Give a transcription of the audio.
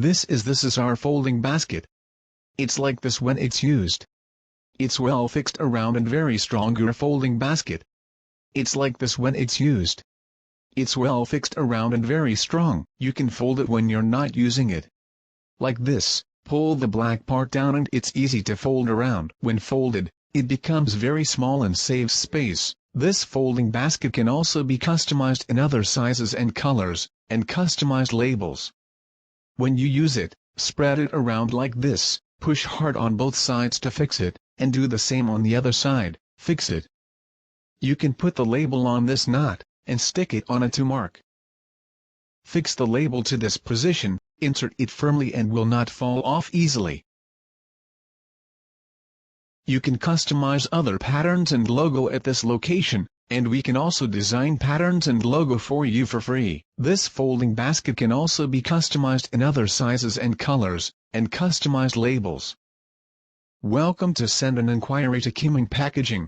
This is our folding basket. It's like this when it's used. It's well fixed around and very strong. Your folding basket. It's like this when it's used. It's well fixed around and very strong. You can fold it when you're not using it. Like this, pull the black part down and it's easy to fold around. When folded, it becomes very small and saves space. This folding basket can also be customized in other sizes and colors, and customized labels. When you use it, spread it around like this, push hard on both sides to fix it, and do the same on the other side, fix it. You can put the label on this knot, and stick it on it to mark. Fix the label to this position, insert it firmly and will not fall off easily. You can customize other patterns and logo at this location, and we can also design patterns and logo for you for free. This folding basket can also be customized in other sizes and colors, and customized labels. Welcome to send an inquiry to Kiming Packaging.